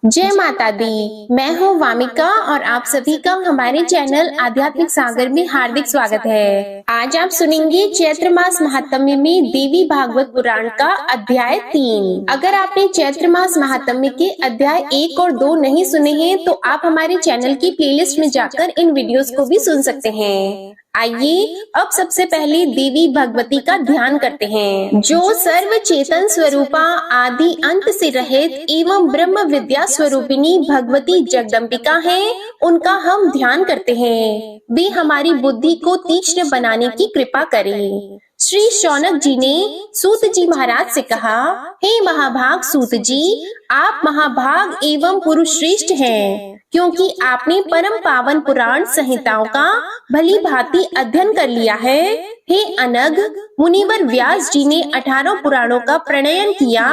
जय माता दी। मैं हूँ वामिका और आप सभी का हमारे चैनल आध्यात्मिक सागर में हार्दिक स्वागत है। आज आप सुनेंगे चैत्र मास महात्म्य में देवी भागवत पुराण का अध्याय 3। अगर आपने चैत्र मास महात्म्य के अध्याय 1 और 2 नहीं सुने हैं तो आप हमारे चैनल की प्लेलिस्ट में जाकर इन वीडियोस को भी सुन सकते हैं। आइए अब सबसे पहले देवी भगवती का ध्यान करते हैं, जो सर्व चेतन स्वरूपा आदि अंत से रहित एवं ब्रह्म विद्या स्वरूपिणी भगवती जगदम्बिका है। उनका हम ध्यान करते हैं। वे हमारी बुद्धि को तीक्ष्ण बनाने की कृपा करें। श्री शौनक जी ने सूत जी महाराज से कहा, हे महाभाग सूत जी, आप महाभाग एवं पुरुष श्रेष्ठ हैं, क्योंकि आपने परम पावन पुराण संहिताओं का भली भांति अध्ययन कर लिया है। हे अनग, मुनिवर व्यास जी ने 18 पुराणों का प्रणयन किया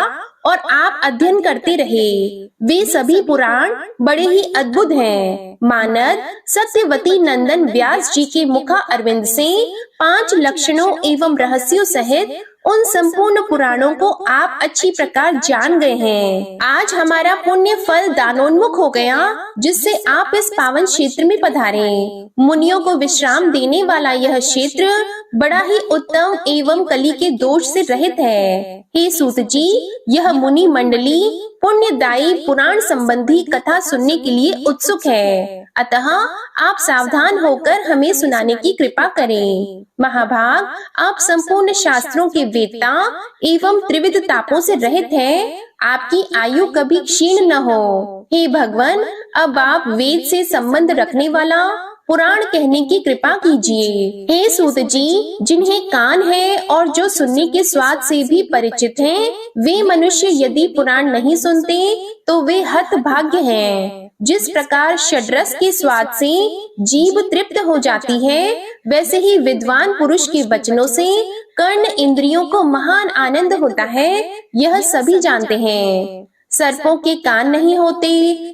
और आप अध्ययन करते रहे। वे सभी पुराण बड़े ही अद्भुत हैं। मानद सत्यवती नंदन व्यास जी के मुखा अरविंद से 5 लक्षणों एवं रहस्यों सहित उन संपूर्ण पुराणों को आप अच्छी प्रकार जान गए हैं। आज हमारा पुण्य फल दानोन्मुख हो गया, जिससे आप इस पावन क्षेत्र में पधारे। मुनियों को विश्राम देने वाला यह क्षेत्र बड़ा ही उत्तम एवं कली के दोष से रहित है। हे सूत जी, यह मुनि मंडली पुण्यदायी पुराण संबंधी कथा सुनने के लिए उत्सुक है, अतः आप सावधान होकर हमें सुनाने की कृपा करें। महाभाग, आप संपूर्ण शास्त्रों के वेत्ता एवं त्रिविध तापों से रहित हैं। आपकी आयु कभी क्षीण न हो। हे भगवान, अब आप वेद से संबंध रखने वाला पुराण कहने की कृपा कीजिए। हे सूत जी, जिन्हें कान है और जो सुनने के स्वाद से भी परिचित हैं, वे मनुष्य यदि पुराण नहीं सुनते तो वे हतभाग्य हैं। जिस प्रकार षड्रस के स्वाद से जीभ तृप्त हो जाती है, वैसे ही विद्वान पुरुष के वचनों से कर्ण इंद्रियों को महान आनंद होता है, यह सभी जानते हैं। सर्पों के कान नहीं होते,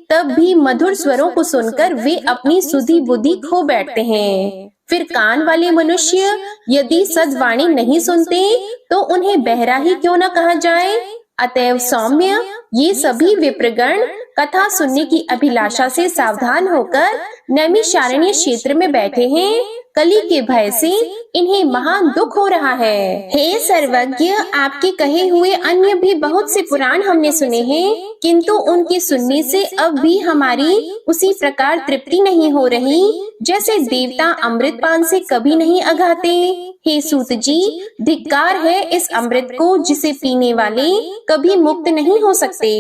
तब भी मधुर स्वरों को सुनकर वे अपनी सुधि बुद्धि खो बैठते हैं। फिर कान वाले मनुष्य यदि सद्वाणी नहीं सुनते तो उन्हें बहरा ही क्यों न कहा जाए। अतएव सौम्य, ये सभी विप्रगण कथा सुनने की अभिलाषा से सावधान होकर नैमिषारण्य क्षेत्र में बैठे हैं। कली के भय से इन्हें महान दुख हो रहा है। हे सर्वज्ञ, आपके कहे हुए अन्य भी बहुत से पुराण हमने सुने हैं, किंतु उनके सुनने से अब भी हमारी उसी प्रकार तृप्ति नहीं हो रही जैसे देवता अमृतपान से कभी नहीं अघाते। हे सूत जी, धिक्कार है इस अमृत को जिसे पीने वाले कभी मुक्त नहीं हो सकते,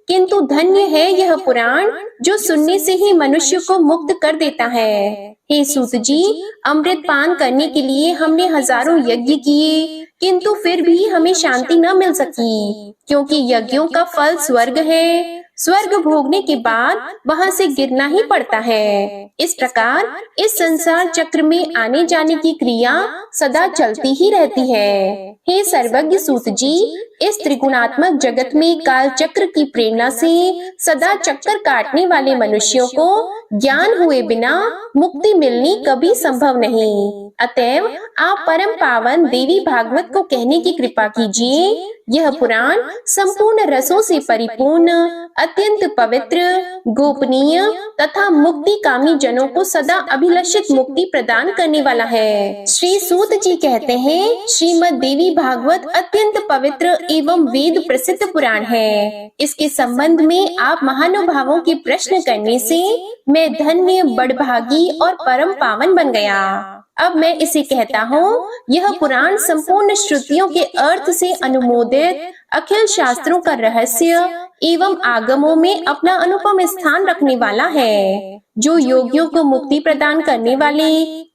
किंतु धन्य है यह पुराण जो सुनने से ही मनुष्य को मुक्त कर देता है। हे सूत जी, अमृत पान करने के लिए हमने हजारों यज्ञ किए, किंतु फिर भी हमें शांति न मिल सकी, क्योंकि यज्ञों का फल स्वर्ग है। स्वर्ग भोगने के बाद वहां से गिरना ही पड़ता है। इस प्रकार इस संसार चक्र में आने जाने की क्रिया सदा चलती ही रहती है। हे सर्वज्ञ सूत जी, इस त्रिगुणात्मक जगत में काल चक्र की प्रेरणा से सदा चक्कर काटने वाले मनुष्यों को ज्ञान हुए बिना मुक्ति मिलनी कभी संभव नहीं। अतएव आप परम पावन देवी भागवत को कहने की कृपा कीजिए। यह पुराण संपूर्ण रसों से परिपूर्ण, अत्यंत पवित्र, गोपनीय तथा मुक्ति कामी जनों को सदा अभिलषित मुक्ति प्रदान करने वाला है। श्री सूत जी कहते हैं, श्रीमद् देवी भागवत अत्यंत पवित्र एवं वेद प्रसिद्ध पुराण है। इसके संबंध में आप महानुभावों के प्रश्न करने से मैं धन्य, बड़भागी और परम पावन बन गया। अब मैं इसे कहता हूँ। यह पुराण संपूर्ण श्रुतियों के अर्थ से अनुमोदित, अखिल शास्त्रों का रहस्य एवं आगमों में अपना अनुपम स्थान रखने वाला है, जो योगियों को मुक्ति प्रदान करने वाले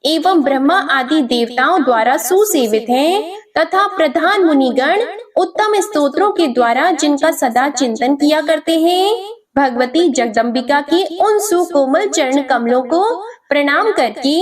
एवं ब्रह्मा आदि देवताओं द्वारा सुसेवित हैं, तथा प्रधान मुनिगण उत्तम स्तोत्रों के द्वारा जिनका सदा चिंतन किया करते हैं। भगवती जगदम्बिका के उन सुकोमल चरण कमलों को प्रणाम करके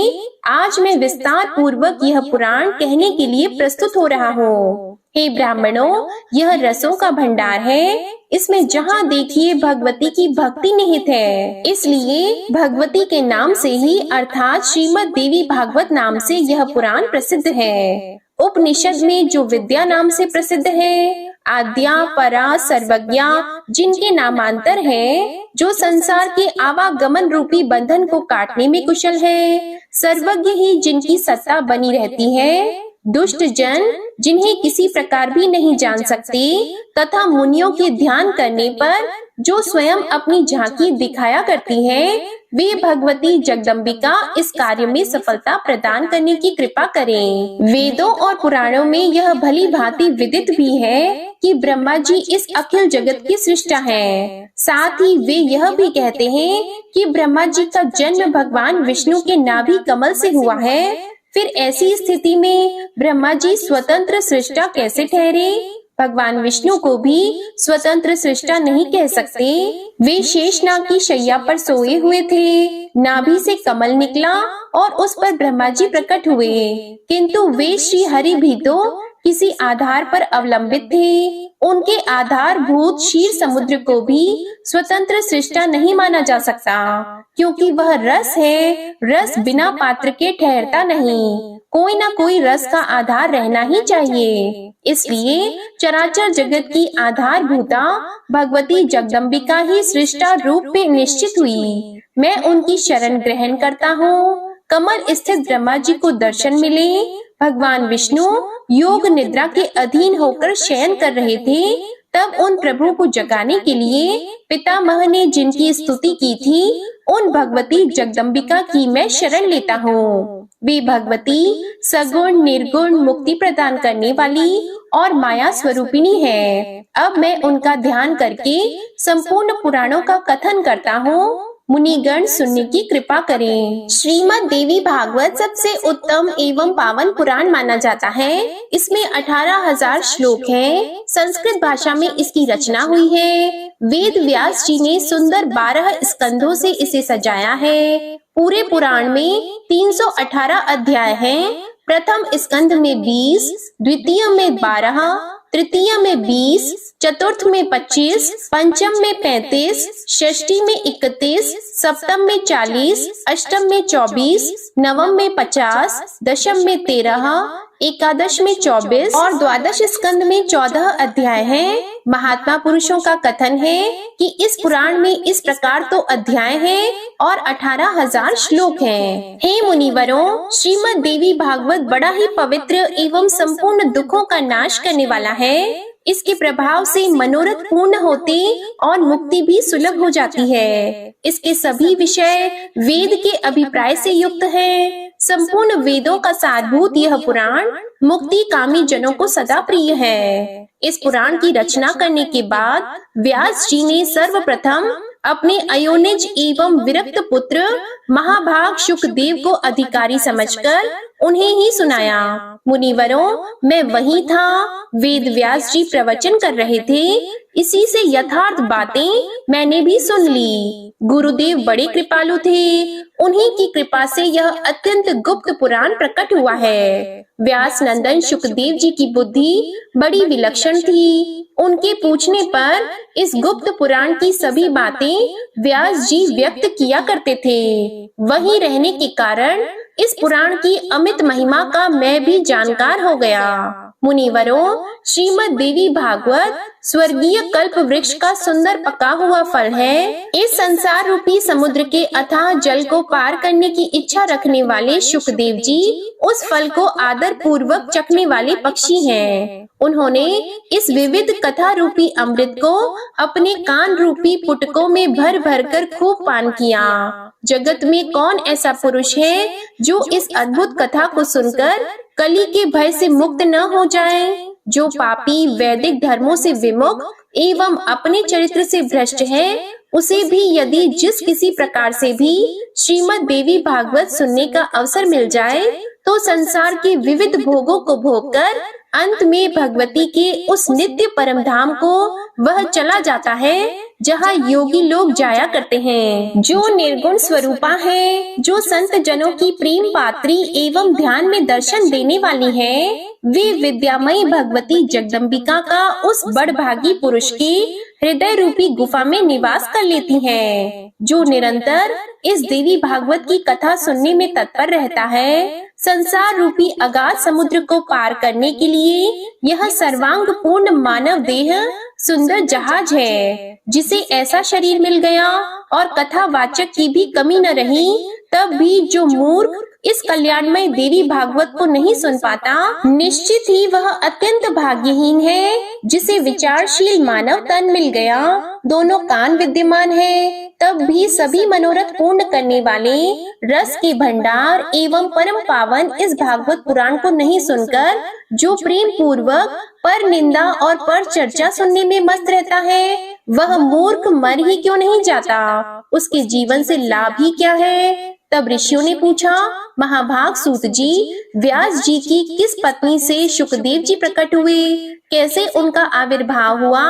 आज मैं विस्तार पूर्वक यह पुराण कहने के लिए प्रस्तुत हो रहा हूँ। हे ब्राह्मणों, यह रसों का भंडार है। इसमें जहाँ देखिए भगवती की भक्ति निहित है। इसलिए भगवती के नाम से ही अर्थात श्रीमद् देवी भागवत नाम से यह पुराण प्रसिद्ध है। उपनिषद में जो विद्या नाम से प्रसिद्ध है, आद्या, परा, सर्वज्ञा जिनके नामांतर हैं, जो संसार के आवागमन रूपी बंधन को काटने में कुशल है, सर्वज्ञ ही जिनकी सत्ता बनी रहती है, दुष्ट जन जिन्हें किसी प्रकार भी नहीं जान सकते, तथा मुनियों के ध्यान करने पर जो स्वयं अपनी झांकी दिखाया करती हैं, वे भगवती जगदम्बिका इस कार्य में सफलता प्रदान करने की कृपा करें। वेदों और पुराणों में यह भली भांति विदित भी है कि ब्रह्मा जी इस अखिल जगत की सृष्टा हैं। साथ ही वे यह भी कहते हैं कि ब्रह्मा जी का जन्म भगवान विष्णु के नाभि कमल से हुआ है। फिर ऐसी स्थिति में ब्रह्मा जी स्वतंत्र सृष्टा कैसे ठहरे? भगवान विष्णु को भी स्वतंत्र सृष्टा नहीं कह सकते। वे शेषनाग की शैया पर सोए हुए थे, नाभि से कमल निकला और उस पर ब्रह्मा जी प्रकट हुए, किंतु वे श्री हरि भी तो किसी आधार पर अवलंबित थे। उनके आधारभूत क्षीर समुद्र को भी स्वतंत्र सृष्टा नहीं माना जा सकता, क्योंकि वह रस है। रस बिना पात्र के ठहरता नहीं, कोई ना कोई रस का आधार रहना ही चाहिए। इसलिए चराचर जगत की आधारभूता भगवती जगदम्बिका ही सृष्टा रूप में निश्चित हुई। मैं उनकी शरण ग्रहण करता हूँ। कमल स्थित ब्रह्मा जी को दर्शन मिले। भगवान विष्णु योग निद्रा के अधीन होकर शयन कर रहे थे। तब उन प्रभु को जगाने के लिए पितामह ने जिनकी स्तुति की थी, उन भगवती जगदम्बिका की मैं शरण लेता हूँ। वे भगवती सगुण निर्गुण मुक्ति प्रदान करने वाली और माया स्वरूपिणी है। अब मैं उनका ध्यान करके संपूर्ण पुराणों का कथन करता हूँ। मुनिगण सुनने की कृपा करें। श्रीमद् देवी भागवत सबसे उत्तम एवं पावन पुराण माना जाता है। इसमें 18,000 श्लोक हैं। संस्कृत भाषा में इसकी रचना हुई है। वेद व्यास जी ने सुंदर 12 स्कंधों से इसे सजाया है। पूरे पुराण में 318 अध्याय हैं। प्रथम स्कंध में 20, द्वितीय में 12, तृतीय में 20, चतुर्थ में 25, पंचम में 35, षष्ठी में 31, सप्तम में 40, अष्टम में 24, नवम में 50, दशम में 13, एकादश में 24 और द्वादश स्कंद में 14 अध्याय हैं। महात्मा पुरुषों का कथन है कि इस पुराण में इस प्रकार तो अध्याय हैं और 18,000 श्लोक हैं। हे मुनिवरों, श्रीमद् देवी भागवत बड़ा ही पवित्र एवं संपूर्ण दुखों का नाश करने वाला है। इसके प्रभाव से मनोरथ पूर्ण होते और मुक्ति भी सुलभ हो जाती है। इसके सभी विषय वेद के अभिप्राय से युक्त है। संपूर्ण वेदों का सारभूत यह पुराण मुक्ति कामी जनों को सदा प्रिय है। इस पुराण की रचना करने के बाद व्यास जी ने सर्वप्रथम अपने अयोनिज एवं विरक्त पुत्र महाभाग शुकदेव को अधिकारी समझकर उन्हें ही सुनाया। मुनिवरों, मैं वही था। वेद व्यास जी प्रवचन कर रहे थे। इसी से यथार्थ बातें मैंने भी सुन ली। गुरुदेव बड़े कृपालु थे। उन्हीं की कृपा से यह अत्यंत गुप्त पुराण प्रकट हुआ है। व्यास नंदन शुकदेव जी की बुद्धि बड़ी विलक्षण थी। उनके पूछने पर इस गुप्त पुराण की सभी बातें व्यास जी व्यक्त किया करते थे। वहीं रहने के कारण इस पुराण की अमित महिमा का मैं भी जानकार हो गया। मुनिवरों, श्रीमद् देवी भागवत स्वर्गीय कल्प वृक्ष का सुंदर पका हुआ फल है। इस संसार रूपी समुद्र के अथाह जल को पार करने की इच्छा रखने वाले शुकदेव जी उस फल को आदर पूर्वक चखने वाले पक्षी हैं। उन्होंने इस विविध कथा रूपी अमृत को अपने कान रूपी पुटकों में भर भर कर खूब पान किया। जगत में कौन ऐसा पुरुष है जो इस अद्भुत कथा को सुनकर कली के भय से मुक्त न हो जाए? जो पापी वैदिक धर्मों से विमुख एवं अपने चरित्र से भ्रष्ट है, उसे भी यदि जिस किसी प्रकार से भी श्रीमद् देवी भागवत सुनने का अवसर मिल जाए, तो संसार के विविध भोगों को भोगकर अंत में भगवती के उस नित्य परम धाम को वह चला जाता है जहाँ योगी लोग जाया करते हैं। जो निर्गुण स्वरूपा है, जो संत जनों की प्रेम पात्री एवं ध्यान में दर्शन देने वाली है, वे विद्यामयी भगवती जगदम्बिका का उस बड़भागी पुरुष की हृदय रूपी गुफा में निवास कर लेती हैं। जो निरंतर इस देवी भागवत की कथा सुनने में तत्पर रहता है, संसार रूपी अगाध समुद्र को पार करने के लिए यह सर्वांग पूर्ण मानव देह सुंदर जहाज है। जिसे ऐसा शरीर मिल गया और कथावाचक की भी कमी न रही, तब भी जो मूर्ख इस कल्याणमय देवी भागवत को नहीं सुन पाता, निश्चित ही वह अत्यंत भाग्यहीन है। जिसे विचारशील मानव तन मिल गया, दोनों कान विद्यमान है, तब भी सभी मनोरथ पूर्ण करने वाले रस के भंडार एवं परम पावन इस भागवत पुराण को नहीं सुनकर जो प्रेम पूर्वक पर निंदा और पर चर्चा सुनने में मस्त रहता है, वह मूर्ख मर ही क्यों नहीं जाता? उसके जीवन से लाभ ही क्या है? तब ऋषियों ने पूछा, महाभाग सूत जी, व्यास जी की किस पत्नी से शुकदेव जी प्रकट हुए? कैसे उनका आविर्भाव हुआ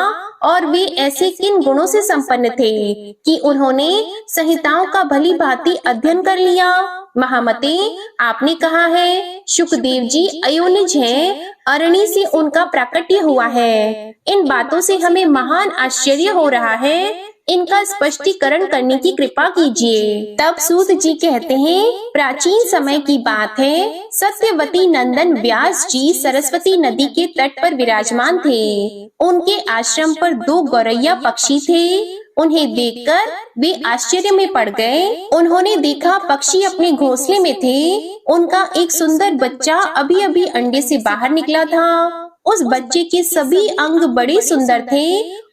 और वे ऐसे किन गुणों से संपन्न थे कि उन्होंने संहिताओं का भली भांति अध्ययन कर लिया? महामते, आपने कहा है शुकदेव जी अयोनिज हैं, अरणी से उनका प्राकट्य हुआ है। इन बातों से हमें महान आश्चर्य हो रहा है, इनका स्पष्टीकरण करने की कृपा कीजिए। तब सूत जी कहते हैं, प्राचीन समय की बात है, सत्यवती नंदन व्यास जी सरस्वती नदी के तट पर विराजमान थे। उनके आश्रम पर 2 गौरैया पक्षी थे। उन्हें देखकर वे आश्चर्य में पड़ गए। उन्होंने देखा पक्षी अपने घोंसले में थे। उनका एक सुंदर बच्चा अभी अभी अंडे से बाहर निकला था। उस बच्चे के सभी अंग बड़े सुंदर थे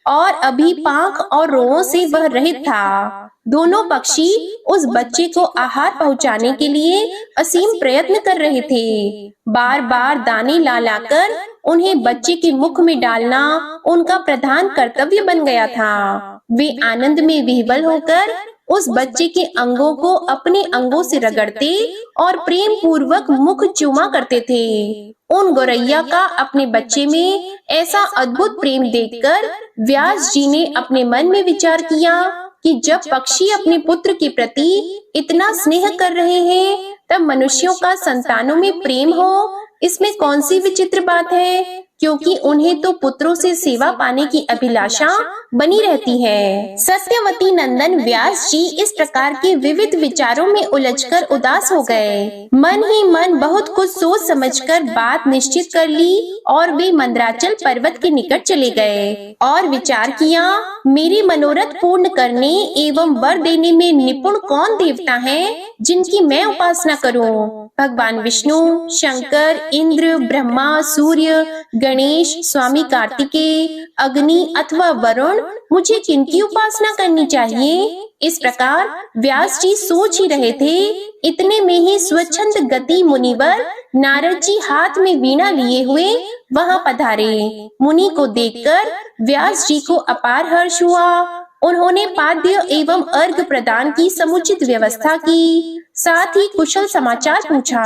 और अभी पांख और रोओं से वह रहित था। दोनों पक्षी उस बच्चे को आहार पहुंचाने के लिए असीम प्रयत्न कर रहे थे। बार बार दाने ला लाकर उन्हें बच्चे के मुख में डालना उनका प्रधान कर्तव्य बन गया था। वे आनंद में विह्वल होकर उस बच्चे के अंगों को अपने अंगों से रगड़ते और प्रेम पूर्वक मुख चूमा करते थे। उन गौरैया का अपने बच्चे में ऐसा अद्भुत प्रेम देखकर व्यास जी ने अपने मन में विचार किया कि जब पक्षी अपने पुत्र के प्रति इतना स्नेह कर रहे हैं, तब मनुष्यों का संतानों में प्रेम हो, इसमें कौन सी विचित्र बात है? क्योंकि उन्हें तो पुत्रों से सेवा पाने की अभिलाषा बनी रहती है। सत्यवती नंदन व्यास जी इस प्रकार के विविध विचारों में उलझकर उदास हो गए। मन ही मन बहुत कुछ सोच समझकर बात निश्चित कर ली और वे मंदराचल पर्वत के निकट चले गए और विचार किया, मेरे मनोरथ पूर्ण करने एवं वर देने में निपुण कौन देवता है जिनकी मैं उपासना करूं? भगवान विष्णु, शंकर, इंद्र, ब्रह्मा, सूर्य, गणेश, स्वामी कार्तिकेय, अग्नि अथवा वरुण, मुझे किनकी उपासना करनी चाहिए? इस प्रकार व्यास जी सोच ही रहे थे। इतने में ही स्वच्छंद गति मुनिवर नारद जी हाथ में वीणा लिए हुए वहां पधारे। मुनि को देखकर व्यास जी को अपार हर्ष हुआ। उन्होंने पाद्य एवं अर्घ प्रदान की समुचित व्यवस्था की, साथ ही कुशल समाचार पूछा।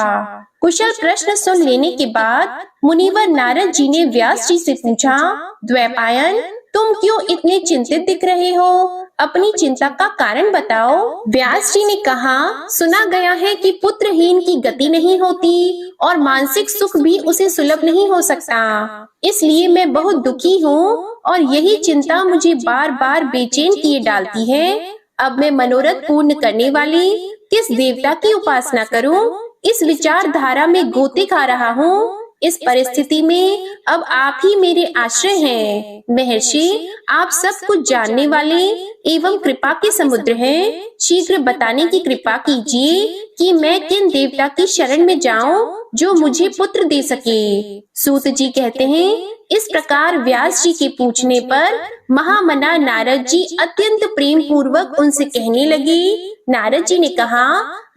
कुशल प्रश्न सुन लेने के बाद मुनिवर नारद जी ने व्यास जी से पूछा, द्वैपायन, तुम क्यों इतने चिंतित दिख रहे हो? अपनी चिंता का कारण बताओ। व्यास जी ने कहा, सुना गया है कि पुत्रहीन की गति नहीं होती और मानसिक सुख भी उसे सुलभ नहीं हो सकता। इसलिए मैं बहुत दुखी हूँ और यही चिंता मुझे बार बार बेचैन किए डालती है। अब मैं मनोरथ पूर्ण करने वाले किस देवता की उपासना करूं? इस विचारधारा में गोते खा रहा हूँ। इस परिस्थिति में अब आप ही मेरे आश्रय हैं। महर्षि, आप सब कुछ जानने वाले एवं कृपा के समुद्र हैं। शीघ्र बताने की कृपा कीजिए कि मैं किन देवता की शरण में जाऊं जो मुझे पुत्र दे सके। सूत जी कहते हैं, इस प्रकार व्यास जी के पूछने पर महामना नारद जी अत्यंत प्रेम पूर्वक उनसे कहने लगे। नारद जी ने कहा,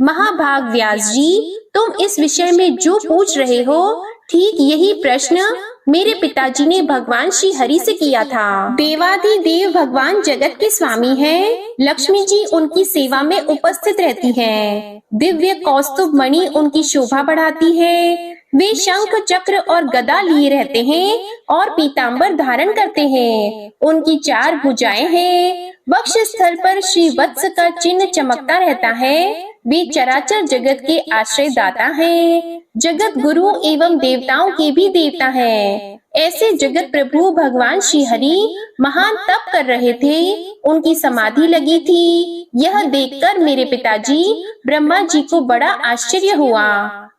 महाभाग व्यास जी, तुम इस विषय में जो पूछ रहे हो, ठीक यही प्रश्न मेरे पिताजी ने भगवान श्री हरि से किया था। देवाधिदेव भगवान जगत के स्वामी हैं। लक्ष्मी जी उनकी सेवा में उपस्थित रहती हैं। दिव्य कौस्तुभ मणि उनकी शोभा बढ़ाती है। वे शंख चक्र और गदा लिए रहते हैं और पीतांबर धारण करते हैं। उनकी 4 भुजाएं हैं। वक्ष स्थल पर श्री वत्स का चिन्ह चमकता रहता है। वे चराचर जगत के आश्रय दाता हैं। जगत गुरु एवं देवताओं के भी देवता हैं। ऐसे जगत प्रभु भगवान श्री हरि महान तप कर रहे थे, उनकी समाधि लगी थी। यह देखकर मेरे पिताजी ब्रह्मा जी को बड़ा आश्चर्य हुआ,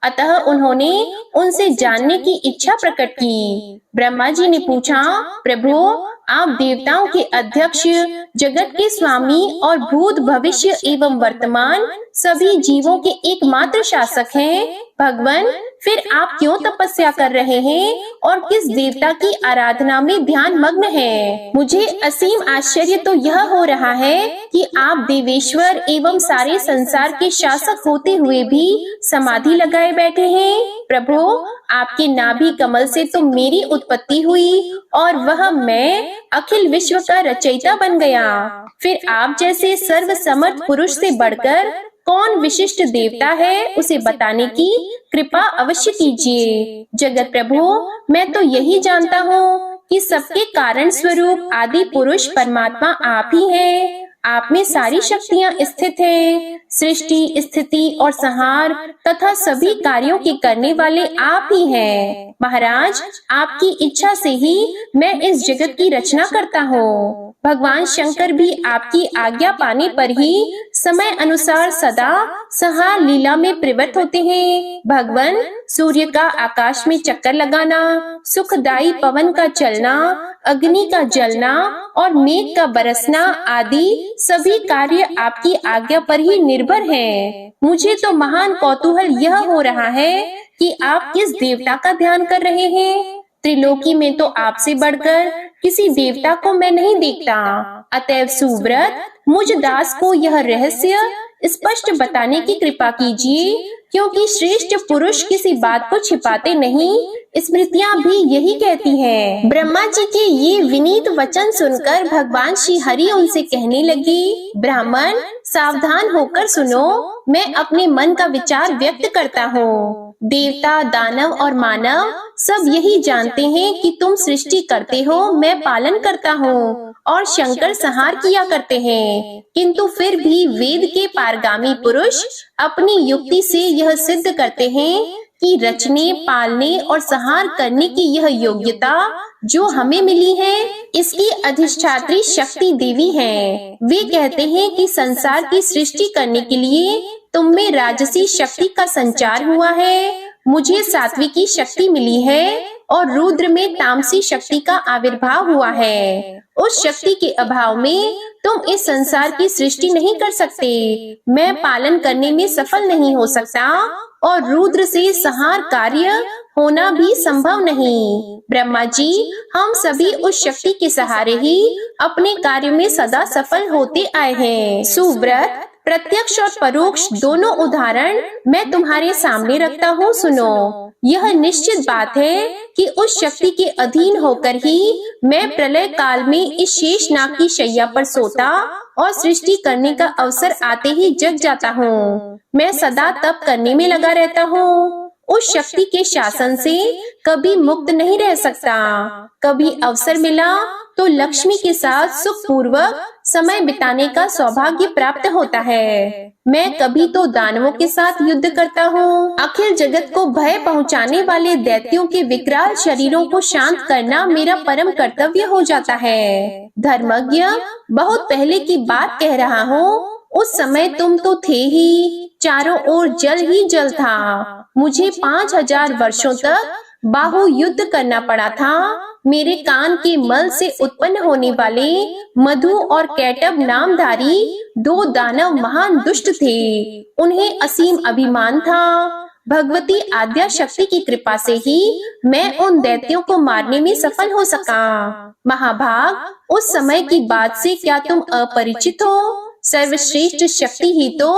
अतः उन्होंने उनसे जानने की इच्छा प्रकट की। ब्रह्मा जी ने पूछा, प्रभु आप देवताओं के अध्यक्ष, जगत के स्वामी और भूत भविष्य एवं वर्तमान सभी जीवों के एकमात्र शासक हैं। भगवान, फिर आप क्यों तपस्या कर रहे हैं और किस देवता की आराधना में ध्यान मग्न हैं? मुझे असीम आश्चर्य तो यह हो रहा है कि आप देवेश्वर एवं सारे संसार के शासक होते हुए भी समाधि लगाए बैठे हैं। प्रभु, आपके नाभि कमल से तो मेरी उत्पत्ति हुई और वह मैं अखिल विश्व का रचयिता बन गया। फिर आप जैसे सर्व समर्थ पुरुष से बढ़कर कौन विशिष्ट देवता है, उसे बताने की कृपा अवश्य कीजिए। जगत प्रभु, मैं तो यही जानता हूँ कि सबके कारण स्वरूप आदि पुरुष परमात्मा आप ही हैं। आप में सारी शक्तियाँ स्थित हैं। सृष्टि, स्थिति और संहार तथा सभी कार्यों के करने वाले आप ही हैं। महाराज, आपकी इच्छा से ही मैं इस जगत की रचना करता हूँ। भगवान शंकर भी आपकी आज्ञा पाने पर ही समय अनुसार सदा संहार लीला में प्रवृत्त होते हैं। भगवान, सूर्य का आकाश में चक्कर लगाना, सुखदायी पवन का चलना, अग्नि का जलना और मेघ का बरसना आदि सभी कार्य आपकी आज्ञा पर ही निर्भर हैं। मुझे तो महान कौतूहल यह हो रहा है कि आप किस देवता का ध्यान कर रहे हैं। त्रिलोकी में तो आपसे बढ़कर किसी देवता को मैं नहीं देखता। अतएव सुव्रत, मुझ दास को यह रहस्य स्पष्ट बताने की कृपा कीजिए, क्योंकि श्रेष्ठ पुरुष किसी बात को छिपाते नहीं। स्मृतियाँ भी यही कहती हैं। ब्रह्मा जी के ये विनीत वचन सुनकर भगवान श्री हरि उनसे कहने लगी, ब्राह्मण, सावधान होकर सुनो, मैं अपने मन का विचार व्यक्त करता हूँ। देवता, दानव और मानव सब यही जानते हैं कि तुम सृष्टि करते हो, मैं पालन करता हूँ और शंकर संहार किया करते हैं। किंतु फिर भी वेद के पारगामी पुरुष अपनी युक्ति से यह सिद्ध करते हैं कि रचने, पालने और संहार करने की यह योग्यता जो हमें मिली है, इसकी अधिष्ठात्री शक्ति देवी है। वे कहते हैं कि संसार की सृष्टि करने के लिए तुम में राजसी शक्ति का संचार हुआ है, मुझे सात्विकी शक्ति मिली है और रुद्र में तामसी शक्ति का आविर्भाव हुआ है। उस शक्ति के अभाव में तुम इस संसार की सृष्टि नहीं कर सकते। मैं पालन करने में सफल नहीं हो सकता और रुद्र से संहार कार्य होना भी संभव नहीं। ब्रह्मा जी, हम सभी उस शक्ति के सहारे ही अपने कार्य में सदा सफल होते आए हैं। सुव्रत, प्रत्यक्ष और परोक्ष दोनों उदाहरण मैं तुम्हारे सामने रखता हूँ, सुनो। यह निश्चित बात है कि उस शक्ति के अधीन होकर ही मैं प्रलय काल में इस शेषनाग की शैया पर सोता और सृष्टि करने का अवसर आते ही जग जाता हूँ। मैं सदा तप करने में लगा रहता हूँ। उस शक्ति के शासन से कभी मुक्त नहीं रह सकता। कभी अवसर मिला तो लक्ष्मी के साथ सुखपूर्वक समय बिताने का सौभाग्य प्राप्त होता है। मैं कभी तो दानवों के साथ युद्ध करता हूँ। अखिल जगत को भय पहुँचाने वाले दैत्यों के विकराल शरीरों को शांत करना मेरा परम कर्तव्य हो जाता है। धर्मज्ञ, बहुत पहले की बात कह रहा हूँ, उस समय तुम तो थे ही, चारों ओर जल ही जल था। मुझे 5000 वर्षों तक बाहु युद्ध करना पड़ा था। मेरे कान के मल से उत्पन्न होने वाले मधु और कैटब नामधारी 2 दानव महान दुष्ट थे। उन्हें असीम अभिमान था। भगवती आद्या शक्ति की कृपा से ही मैं उन दैत्यों को मारने में सफल हो सका। महाभाग, उस समय की बात से क्या तुम अपरिचित हो? सर्वश्रेष्ठ शक्ति ही तो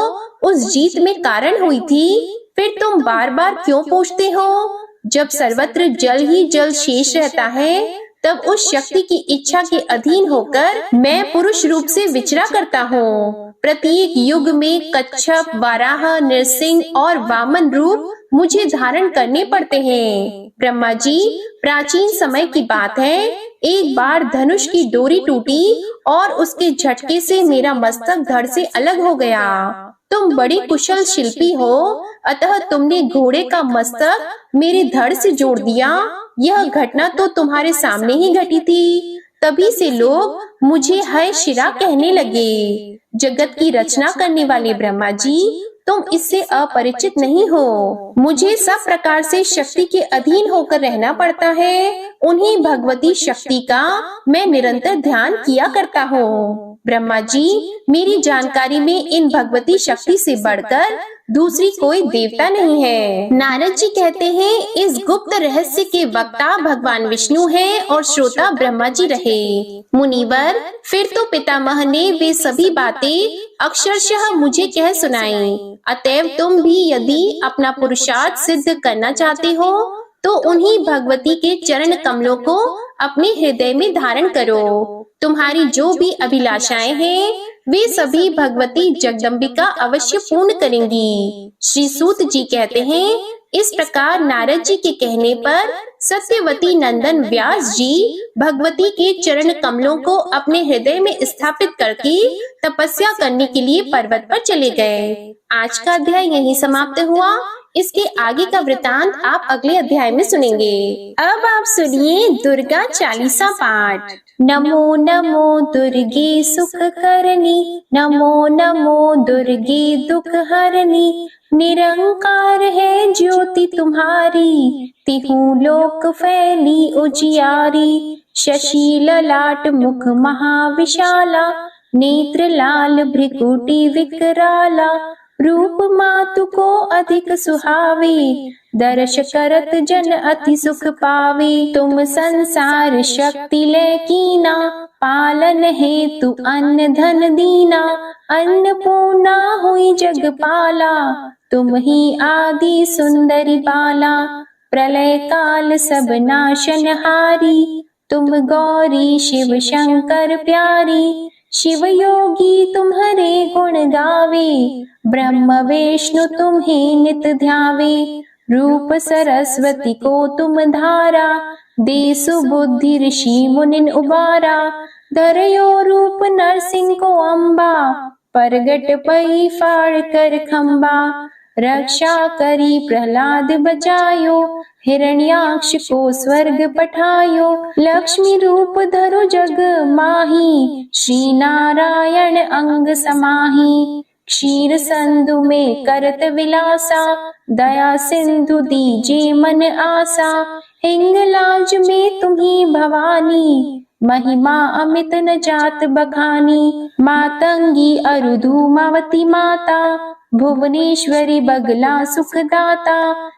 उस जीत में कारण हुई थी। फिर तुम बार बार क्यों पूछते हो? जब सर्वत्र जल ही जल शेष रहता है, तब उस शक्ति की इच्छा के अधीन होकर मैं पुरुष रूप से विचरा करता हूँ। प्रत्येक युग में कच्छप, वाराह, नृसिंह और वामन रूप मुझे धारण करने पड़ते हैं। ब्रह्मा जी, प्राचीन समय की बात है, एक बार धनुष की डोरी टूटी और उसके झटके से मेरा मस्तक धड़ से अलग हो गया। तुम बड़ी कुशल शिल्पी हो, अतः तुमने घोड़े का मस्तक मेरे धड़ से जोड़ दिया। यह घटना तो तुम्हारे सामने ही घटी थी, तभी से लोग मुझे है शिरा कहने लगे। जगत की रचना करने वाले ब्रह्मा जी, तुम इससे अपरिचित नहीं हो। मुझे सब प्रकार से शक्ति के अधीन होकर रहना पड़ता है। उन्हीं भगवती शक्ति का मैं निरंतर ध्यान किया करता हूँ। ब्रह्मा जी, मेरी जानकारी में इन भगवती शक्ति से बढ़कर दूसरी कोई देवता नहीं है। नारद जी कहते हैं, इस गुप्त रहस्य के वक्ता भगवान विष्णु हैं और श्रोता ब्रह्मा जी रहे। मुनिवर, फिर तो पितामह ने वे सभी बातें अक्षरशः मुझे कह सुनाई। अतएव तुम भी यदि अपना पुरुषार्थ सिद्ध करना चाहते हो तो उन्हीं भगवती के चरण कमलों को अपने हृदय में धारण करो। तुम्हारी जो भी अभिलाषाएं हैं वे सभी भगवती जगदम्बिका अवश्य पूर्ण करेंगी। श्री सूत जी कहते हैं, इस प्रकार नारद जी के कहने पर सत्यवती नंदन व्यास जी भगवती के चरण कमलों को अपने हृदय में स्थापित करके तपस्या करने के लिए पर्वत पर चले गए। आज का अध्याय यहीं समाप्त हुआ। इसके आगे का वृतांत आप अगले अध्याय में सुनेंगे। अब आप सुनिए दुर्गा चालीसा पाठ। नमो नमो दुर्गे सुख करनी, नमो नमो दुर्गे दुख हरनी। निरंकार है ज्योति तुम्हारी, तिहु लोक फैली उजियारी। शशि ललाट मुख महाविशाला, नेत्र लाल भ्रिकुटी विकराला। रूप मातु को अधिक सुहावे, दर्श करत जन अति सुख पावे। तुम संसार शक्ति ले कीना, पालन हेतु अन्न धन दीना। अन्नपूर्णा हुई जगपाला, तुम ही आदि सुंदरी बाला। प्रलय काल सब नाशनहारी, तुम गौरी शिव शंकर प्यारी। शिव योगी तुम्हारे गुण गावे, ब्रह्म विष्णु तुम्हें नित ध्यावे। रूप सरस्वती को तुम धारा, दे सुबुद्धि ऋषि मुनिन उबारा। धरयो रूप नरसिंह को अम्बा, परगट पई फाड़ कर खम्बा। रक्षा करी प्रहलाद बचायो, हिरण्याक्ष को स्वर्ग पठायो। लक्ष्मी रूप धरो जग माही, श्री नारायण अंग समाही। क्षीर संधु में करत विलासा, दया सिंधु दीजे मन आसा। हिंगलाज में तुम्ही भवानी, महिमा अमित न जात बखानी। मातंगी अरुधुमावती माता, भुवनेश्वरी बगला सुखदाता।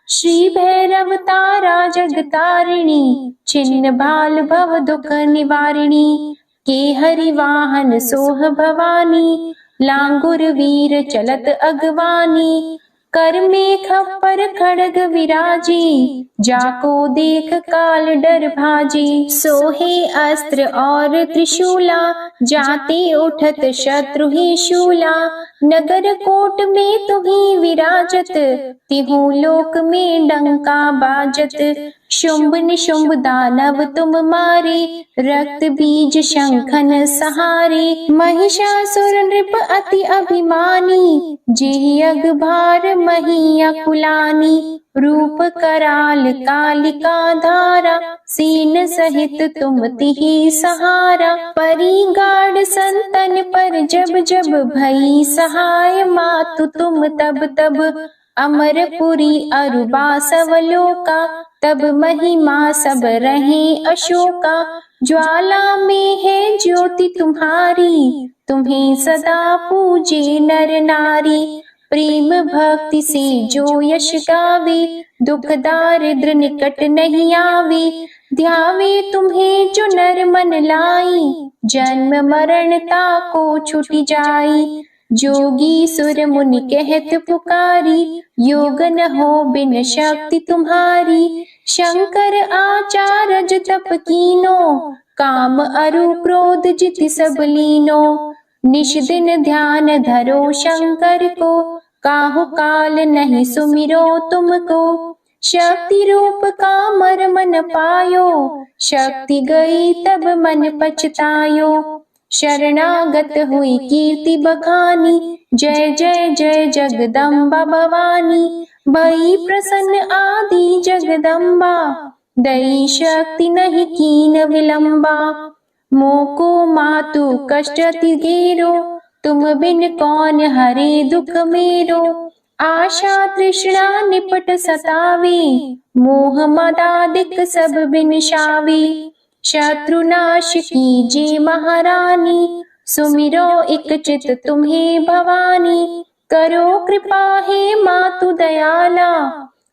श्री भैरव तारा जगतारिणी, छिन्न भाल भव दुख निवारिणी। के हरि वाहन सोह भवानी, लांगुर वीर चलत अगवानी। कर में खप्पर खड़ग विराजी, जाको देख काल डर भाजी। सोहे अस्त्र और त्रिशूला, जाते उठत शत्रु ही शूला। नगर कोट में तुम्ही विराजत, तिहु लोक में डंका बाजत। शुंभ निशुंभ दानव तुम मारे, रक्त बीज शंखन सहारे। महिषासुर नृप अति अभिमानी, जेहि अगभार मही अकुलानी। रूप कराल कालिका धारा, सीन सहित तुम तिहि सहारा। परी गाढ़ संतन पर जब जब भई सहाय, मातु तुम तब तब। अमरपुरी अरुबा सवलोका, तब महिमा सब रहे अशोका। ज्वाला में है ज्योति तुम्हारी, तुम्हें सदा पूजे नर नारी। प्रेम भक्ति से जो यश गावे, दुख दारिद्र निकट नहीं आवे। ध्यावे तुम्हें जो नर मन लाई, जन्म मरणता को छुटी जाई। जोगी सुर मुनि कहत पुकारी, योग न हो बिन शक्ति तुम्हारी। शंकर आचार्य तप कीनो, काम अरु क्रोध जिति सब लीनो। निश दिन ध्यान धरो शंकर को, काहु काल नहीं सुमिरो तुमको। शक्ति रूप कामर मन पायो, शक्ति गई तब मन पछतायो। शरणागत हुई कीर्ति बखानी। जय जय जय जगदम्बा भवानी। भई प्रसन्न आदि जगदम्बा। दई शक्ति नहीं कीन विलंबा। मोको मातु कष्ट अति घेरो। तुम बिन कौन हरे दुख मेरो। आशा तृष्णा निपट सतावे। मोह मदादिक सब बिनशावे। शत्रुनाश कीजे महारानी। सुमिरो एक चित तुम्हें भवानी। करो कृपा हे मातु दयाला।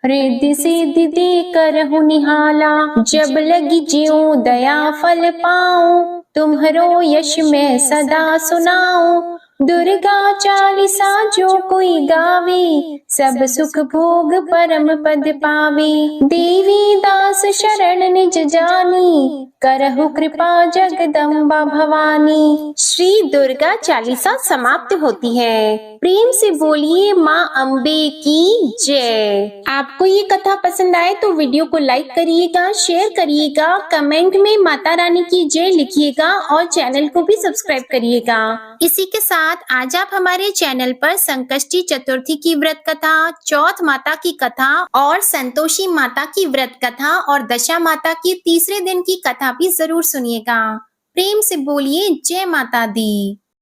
रिद्धि सिद्धि दे करहु निहाला। जब लगी ज्यों दया फल पाऊं। तुम्हरो यश मैं सदा सुनाऊं। दुर्गा चालीसा जो कोई गावे। सब सुख भोग परम पद पावे। देवी दास शरण निज जानी। करहु कृपा जगदम्बा भवानी। श्री दुर्गा चालीसा समाप्त होती है। प्रेम से बोलिए माँ अम्बे की जय। आपको ये कथा पसंद आए तो वीडियो को लाइक करिएगा, शेयर करिएगा, कमेंट में माता रानी की जय लिखिएगा और चैनल को भी सब्सक्राइब करिएगा। इसी के साथ आज आप हमारे चैनल पर संकष्टी चतुर्थी की व्रत कथा, चौथ माता की कथा और संतोषी माता की व्रत कथा और दशा माता की तीसरे दिन की कथा भी जरूर सुनिएगा। प्रेम से बोलिए जय माता दी।